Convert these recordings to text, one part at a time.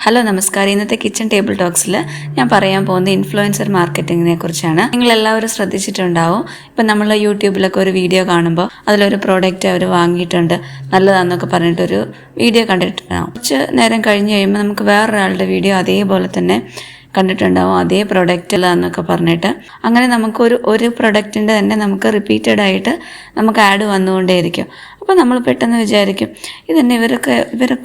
Hello നമസ്കാരം. ഇന്നത്തെ kitchen table ടോക്സിൽ ഞാൻ പറയാൻ പോകുന്നത് ഇൻഫ്ലുവൻസർ മാർക്കറ്റിങ്ങിനെ കുറിച്ചാണ്. നിങ്ങളെല്ലാവരും ശ്രദ്ധിച്ചിട്ടുണ്ടാവും, ഇപ്പം നമ്മൾ യൂട്യൂബിലൊക്കെ ഒരു വീഡിയോ കാണുമ്പോൾ അതിലൊരു പ്രോഡക്റ്റ് അവർ വാങ്ങിയിട്ടുണ്ട് നല്ലതാണെന്നൊക്കെ പറഞ്ഞിട്ടൊരു വീഡിയോ കണ്ടിട്ടുണ്ടാവും. കുറച്ച് നേരം കഴിഞ്ഞ് കഴിയുമ്പോൾ നമുക്ക് വേറൊരാളുടെ വീഡിയോ അതേപോലെ തന്നെ കണ്ടിട്ടുണ്ടാവും, അതേ പ്രൊഡക്റ്റ് എന്നൊക്കെ പറഞ്ഞിട്ട്. അങ്ങനെ ഒരു പ്രൊഡക്റ്റിൻ്റെ തന്നെ നമുക്ക് റിപ്പീറ്റഡ് ആയിട്ട് നമുക്ക് ആഡ് വന്നുകൊണ്ടേയിരിക്കും. അപ്പോൾ നമ്മൾ പെട്ടെന്ന് വിചാരിക്കും ഇതന്നെ ഇവരൊക്കെ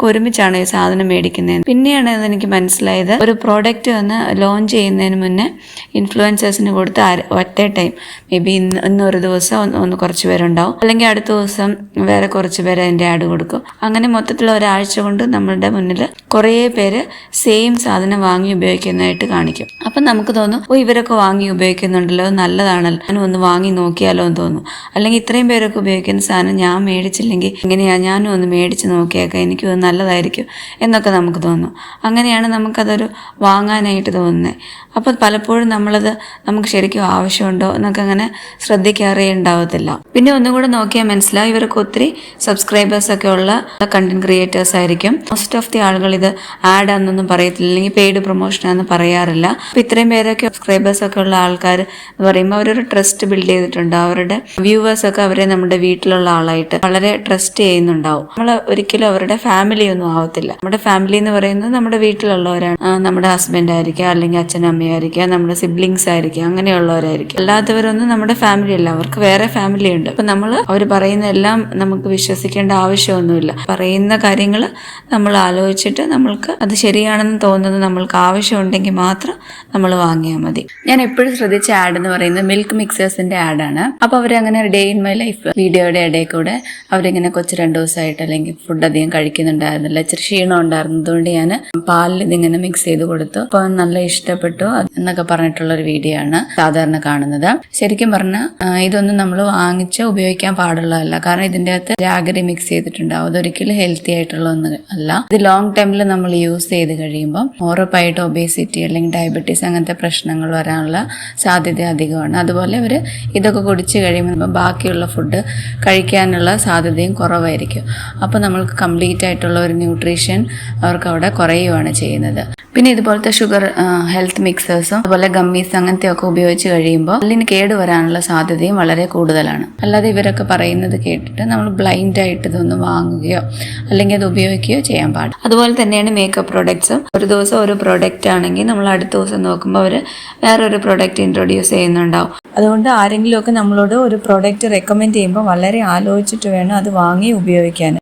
ഒരുമിച്ചാണ് ഈ സാധനം മേടിക്കുന്നത്. പിന്നെയാണ് അതെനിക്ക് മനസ്സിലായത്, ഒരു പ്രോഡക്റ്റ് വന്ന് ലോഞ്ച് ചെയ്യുന്നതിന് മുന്നേ ഇൻഫ്ലുവൻസേഴ്സിന് കൊടുത്ത് at A time may be ഇന്നൊരു ദിവസം ഒന്ന് കുറച്ച് പേരുണ്ടാവും, അല്ലെങ്കിൽ അടുത്ത ദിവസം വേറെ കുറച്ച് പേര് അതിൻ്റെ ആഡ് കൊടുക്കും. അങ്ങനെ മൊത്തത്തിൽ ഒരാഴ്ച കൊണ്ട് നമ്മളുടെ മുന്നിൽ കുറേ പേര് സെയിം സാധനം വാങ്ങി ഉപയോഗിക്കുന്നതായിട്ട് കാണിക്കും. അപ്പം നമുക്ക് തോന്നും, ഇവരൊക്കെ വാങ്ങി ഉപയോഗിക്കുന്നുണ്ടല്ലോ, നല്ലതാണല്ലോ, ഞാനും ഒന്ന് വാങ്ങി നോക്കിയാലോ എന്ന് തോന്നും. അല്ലെങ്കിൽ ഇത്രയും പേരൊക്കെ ഉപയോഗിക്കുന്ന സാധനം ഞാൻ മേടിച്ചില്ലെങ്കിൽ എങ്ങനെയാ, ഞാനും ഒന്ന് മേടിച്ച് നോക്കിയേക്കാം, എനിക്കും അത് നല്ലതായിരിക്കും എന്നൊക്കെ നമുക്ക് തോന്നും. അങ്ങനെയാണ് നമുക്കതൊരു വാങ്ങാനായിട്ട് തോന്നുന്നത്. അപ്പോൾ പലപ്പോഴും നമുക്ക് ശരിക്കും ആവശ്യമുണ്ടോ എന്നൊക്കെ അങ്ങനെ ശ്രദ്ധിക്കാറേ ഉണ്ടാവത്തില്ല. പിന്നെ ഒന്നും കൂടെ നോക്കിയാൽ മനസ്സിലാവും, ഇവർക്ക് ഒത്തിരി സബ്സ്ക്രൈബേഴ്സൊക്കെ ഉള്ള കണ്ടന്റ് ക്രിയേറ്റേഴ്സ് ആയിരിക്കും. മോസ്റ്റ് ഓഫ് ദി ആളുകൾ ഇത് ആഡ് ആണെന്നൊന്നും പറയത്തില്ല, അല്ലെങ്കിൽ പെയ്ഡ് പ്രൊമോഷനാണെന്ന് പറയാറില്ല. അപ്പം ഇത്രയും പേരൊക്കെ സബ്സ്ക്രൈബേഴ്സൊക്കെ ഉള്ള ആൾക്കാർ എന്ന് പറയുമ്പോൾ അവരൊരു ട്രസ്റ്റ് ബിൽഡ് ചെയ്തിട്ടുണ്ട്. അവരുടെ വ്യൂവേഴ്സൊക്കെ അവരെ നമ്മുടെ വീട്ടിലുള്ള ആളായിട്ട് വളരെ ട്രസ്റ്റ് ചെയ്യുന്നുണ്ടാവും. നമ്മൾ ഒരിക്കലും അവരുടെ ഫാമിലി ഒന്നും ആവത്തില്ല. നമ്മുടെ ഫാമിലി എന്ന് പറയുന്നത് നമ്മുടെ വീട്ടിലുള്ളവരാണ്. നമ്മുടെ ഹസ്ബൻഡ് ആയിരിക്കാം, അല്ലെങ്കിൽ അച്ഛനും അമ്മയായിരിക്കാം, നമ്മുടെ സിബ്ലിങ്സ് ആയിരിക്കാം, അങ്ങനെയുള്ളവരായിരിക്കും. അല്ലാത്തവരൊന്നും നമ്മുടെ ഫാമിലി അല്ല, അവർക്ക് വേറെ ഫാമിലി ഉണ്ട്. അപ്പൊ അവർ പറയുന്ന എല്ലാം നമുക്ക് വിശ്വസിക്കേണ്ട ആവശ്യമൊന്നുമില്ല. പറയുന്ന കാര്യങ്ങൾ നമ്മൾ ആലോചിച്ചിട്ട് നമ്മൾക്ക് അത് ശരിയാണെന്ന് തോന്നുന്നത് നമ്മൾക്ക് ആവശ്യമുണ്ടെങ്കിൽ മാത്രം നമ്മൾ വാങ്ങിയാൽ മതി. ഞാൻ എപ്പോഴും ശ്രദ്ധിച്ച ആഡ് എന്ന് പറയുന്നത് മിൽക്ക് മിക്സേഴ്സിന്റെ ആഡാണ്. അപ്പൊ അവരങ്ങനെ ഡേ ഇൻ മൈ ലൈഫ് വീഡിയോയുടെ ഇടയിൽ കൂടെ അവരിങ്ങനെ കൊച്ചു 2 ദിവസമായിട്ട് അല്ലെങ്കിൽ ഫുഡ് അധികം കഴിക്കുന്നുണ്ടായിരുന്നില്ല, ഇച്ചിരി ക്ഷീണം ഉണ്ടായിരുന്നതുകൊണ്ട് ഞാൻ പാലിൽ ഇതിങ്ങനെ മിക്സ് ചെയ്ത് കൊടുത്തു. അപ്പൊ നല്ല ഇഷ്ടപ്പെട്ടു എന്നൊക്കെ പറഞ്ഞിട്ടുള്ള ഒരു വീഡിയോ ആണ് സാധാരണ കാണുന്നത്. ശരിക്കും പറഞ്ഞാൽ ഇതൊന്നും നമ്മൾ വാങ്ങിച്ച് ഉപയോഗിക്കാൻ പാടുള്ളതല്ല. കാരണം ഇതിന്റെ അകത്ത് ജാഗരി മിക്സ് ചെയ്തിട്ടുണ്ടാവും. അതൊരിക്കലും ഹെൽത്തി ആയിട്ടുള്ള ഒന്നും അല്ല. ഇത് ലോങ് ടൈമിൽ നമ്മൾ യൂസ് ചെയ്ത് കഴിയുമ്പോൾ ഉറപ്പായിട്ട് ഒബേസിറ്റി അല്ലെങ്കിൽ ഡയബറ്റീസ് അങ്ങനത്തെ പ്രശ്നങ്ങൾ വരാനുള്ള സാധ്യത അധികമാണ്. അതുപോലെ അവർ ഇതൊക്കെ കുടിച്ച് കഴിയുമ്പോൾ ബാക്കിയുള്ള ഫുഡ് കഴിക്കാനുള്ള സാധ്യതയും കുറവായിരിക്കും. അപ്പോൾ നമ്മൾക്ക് കംപ്ലീറ്റ് ആയിട്ടുള്ള ഒരു ന്യൂട്രീഷൻ അവർക്ക് അവിടെ കുറയുകയാണ് ചെയ്യുന്നത്. പിന്നെ ഇതുപോലത്തെ ഷുഗർ ഹെൽത്ത് മിക്സേഴ്സും അതുപോലെ ഗമ്മീസ് അങ്ങനത്തെയൊക്കെ ഉപയോഗിച്ച് കഴിയുമ്പോൾ പല്ലിന് കേടുവരാനുള്ള സാധ്യതയും വളരെ കൂടുതലാണ്. അല്ലാതെ ഇവരൊക്കെ പറയുന്നത് കേട്ടിട്ട് നമ്മൾ ബ്ലൈൻഡ് ആയിട്ട് ഇതൊന്നും വാങ്ങുകയോ അല്ലെങ്കിൽ അത് ഉപയോഗിക്കുകയോ ചെയ്യാൻ പാടില്ല. അതുപോലെ തന്നെയാണ് മേക്കപ്പ് പ്രോഡക്ട്സും. ഒരു ദിവസം ഒരു പ്രോഡക്റ്റ് ആണെങ്കിൽ നമ്മൾ അടുത്ത ദിവസം നോക്കുമ്പോൾ അവർ വേറൊരു പ്രോഡക്റ്റ് ഇൻട്രൊഡ്യൂസ് ചെയ്യുന്നുണ്ടാവും. അതുകൊണ്ട് ആരെങ്കിലുമൊക്കെ നമ്മളോട് ഒരു പ്രോഡക്റ്റ് റെക്കമെൻഡ് ചെയ്യുമ്പോൾ വളരെ ആലോചിച്ചിട്ട് വേണം അത് വാങ്ങി ഉപയോഗിക്കാൻ.